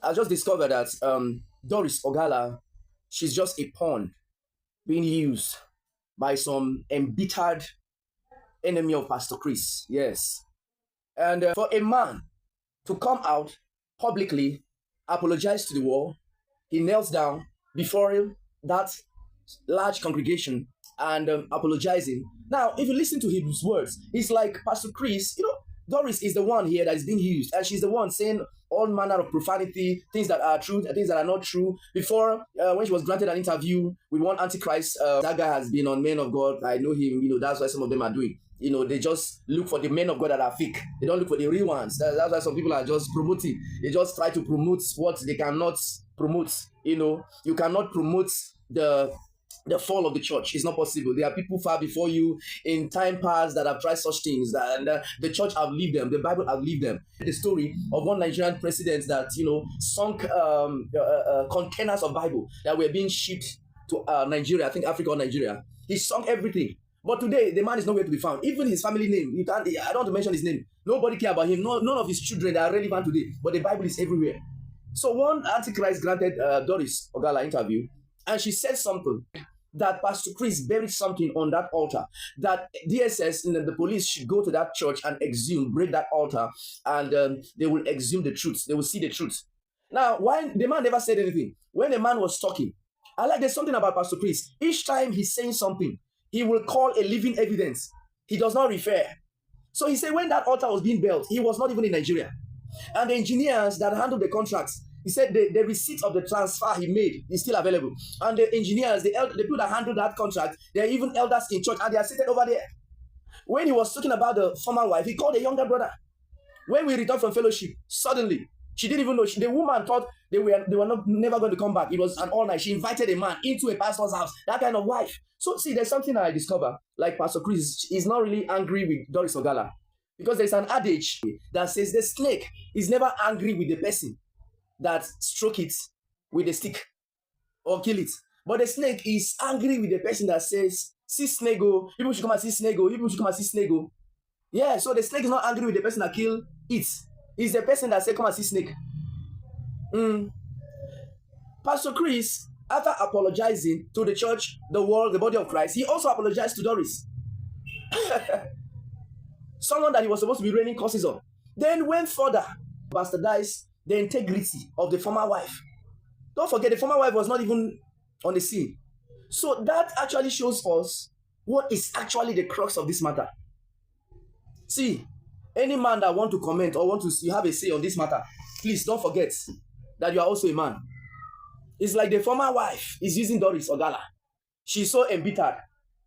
I just discovered that Doris Ogala, she's just a pawn being used by some embittered enemy of Pastor Chris. Yes. And for a man to come out publicly, apologize to the world, he kneels down before that large congregation and apologizing. Now, if you listen to his words, it's like Pastor Chris, Doris is the one here that is being used, and she's the one saying all manner of profanity, things that are true, things that are not true. Before, when she was granted an interview with one Antichrist, that guy has been on Men of God. I know him, that's why some of them are doing. They just look for the men of God that are fake. They don't look for the real ones. That's why some people are just promoting. They just try to promote what they cannot promote. You cannot promote the fall of the church. It's not possible. There are people far before you in time past that have tried such things, and the church outlived them. The Bible outlived them. The story of one Nigerian president that sunk containers of Bible that were being shipped to Nigeria, I think Africa or Nigeria. He sunk everything. But today, the man is nowhere to be found. Even his family name, I don't want to mention his name. Nobody care about him. None of his children are relevant today. But the Bible is everywhere. So one Antichrist granted Doris Ogala interview, and she said something that Pastor Chris buried something on that altar, that DSS and the police should go to that church and break that altar, and they will exhume the truth. They will see the truth. Now, why the man never said anything? When the man was talking, there's something about Pastor Chris. Each time he's saying something, he will call a living evidence. He does not refer. So he said when that altar was being built, he was not even in Nigeria. And the engineers that handled the contracts, he said the receipt of the transfer he made is still available. And the engineers, the people that handled that contract, they're even elders in church, and they are seated over there. When he was talking about the former wife, he called the younger brother. When we returned from fellowship, suddenly, she didn't even know. The woman thought they were never going to come back. It was an all night. She invited a man into a pastor's house. That kind of wife. So see, there's something I discover. Like Pastor Chris is not really angry with Doris Ogala, because there's an adage that says the snake is never angry with the person that stroke it with a stick or kill it. But the snake is angry with the person that says, see snake go, people should come and see snake go, people should come and see snake go. Yeah, so the snake is not angry with the person that kill it. It's the person that said, come and see snake. Pastor Chris, after apologizing to the church, the world, the body of Christ, he also apologized to Doris. Someone that he was supposed to be raining curses on. Then went further, bastardized the integrity of the former wife. Don't forget, the former wife was not even on the scene. So that actually shows us what is actually the crux of this matter. See, any man that want to comment or you have a say on this matter, please don't forget that you are also a man. It's like the former wife is using Doris Ogala. She's so embittered.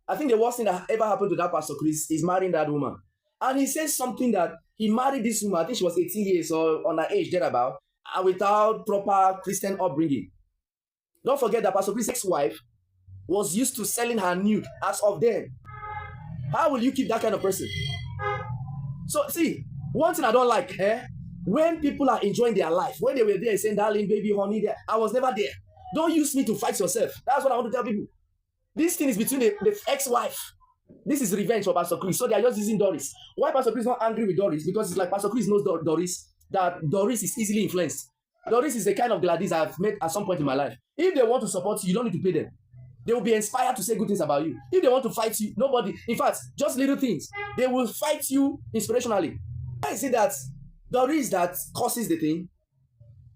I think the worst thing that ever happened to that Pastor Chris is marrying that woman. And he says something that he married this woman, I think she was 18 years or on her age thereabout, and without proper Christian upbringing. Don't forget that Pastor Chris' ex-wife was used to selling her nude as of then. How will you keep that kind of person? So see, one thing I don't like, when people are enjoying their life, when they were there saying, darling, baby, honey, there, I was never there. Don't use me to fight yourself. That's what I want to tell people. This thing is between the ex-wife. This is revenge for Pastor Chris. So they are just using Doris. Why Pastor Chris is not angry with Doris? Because it's like Pastor Chris knows Doris, that Doris is easily influenced. Doris is the kind of Gladys I've met at some point in my life. If they want to support you, you don't need to pay them. They will be inspired to say good things about you. If they want to fight you, nobody. In fact, just little things. They will fight you inspirationally. I see that Doris that causes the thing.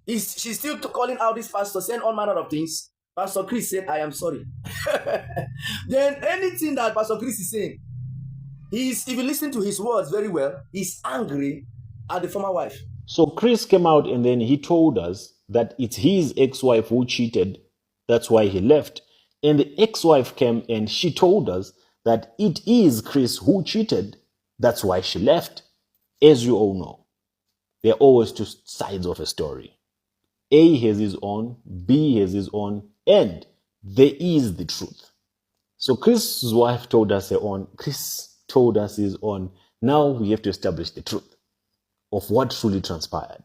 She's still calling out this pastor, saying all manner of things. Pastor Chris said, I am sorry. Then anything that Pastor Chris is saying, if you listen to his words very well, he's angry at the former wife. So Chris came out and then he told us that it's his ex-wife who cheated. That's why he left. And the ex-wife came and she told us that it is Chris who cheated. That's why she left. As you all know, there are always two sides of a story. A has his own, B has his own, and there is the truth. So Chris's wife told us her own, Chris told us his own. Now we have to establish the truth of what truly transpired.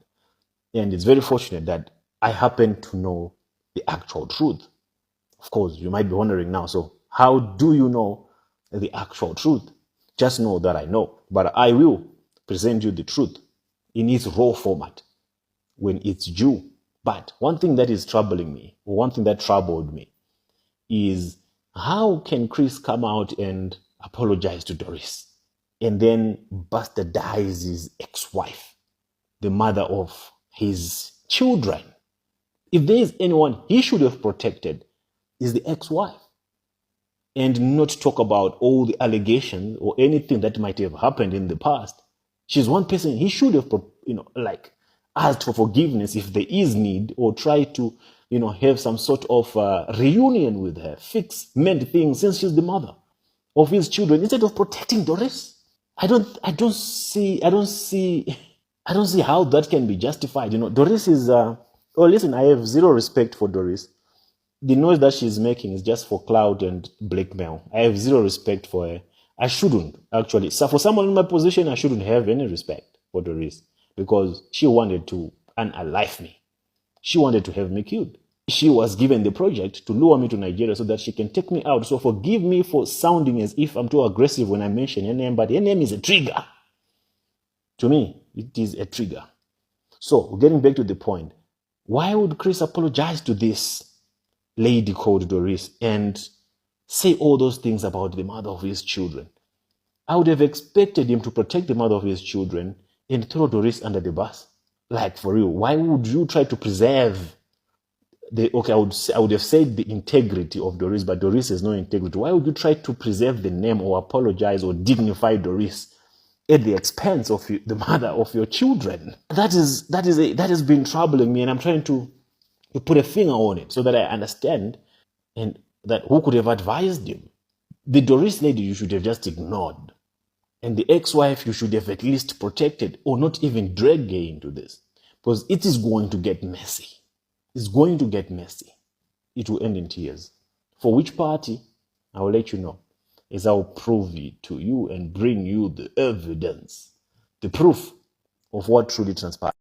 And it's very fortunate that I happen to know the actual truth. Of course, you might be wondering now, so how do you know the actual truth? Just know that I know, but I will present you the truth in its raw format when it's due. But one thing that is troubling me, or one thing that troubled me, is how can Chris come out and apologize to Doris and then bastardize his ex-wife, the mother of his children? If there is anyone he should have protected, is the ex-wife, and not talk about all the allegations or anything that might have happened in the past. She's one person he should have, asked for forgiveness if there is need, or try to, have some sort of reunion with her, mend things, since she's the mother of his children, instead of protecting Doris. I don't see how that can be justified. Doris is, listen, I have zero respect for Doris. The noise that she's making is just for clout and blackmail. I have zero respect for her. I shouldn't, actually. So for someone in my position, I shouldn't have any respect for Doris, because she wanted to unalive me. She wanted to have me killed. She was given the project to lure me to Nigeria so that she can take me out. So forgive me for sounding as if I'm too aggressive when I mention her name, but her name is a trigger. To me, it is a trigger. So, getting back to the point, why would Chris apologize to this lady called Doris and say all those things about the mother of his children? I would have expected him to protect the mother of his children and throw Doris under the bus. Like, for real, why would you try to preserve I would have said the integrity of Doris, but Doris has no integrity. Why would you try to preserve the name or apologize or dignify Doris at the expense of the mother of your children? That has been troubling me, and I'm trying to put a finger on it so that I understand, and that who could have advised him. The Doris lady you should have just ignored, and the ex-wife you should have at least protected, or not even dragged her into this, because it is going to get messy. It's going to get messy. It will end in tears. For which party, I will let you know, as I'll prove it to you and bring you the evidence, the proof of what truly transpired.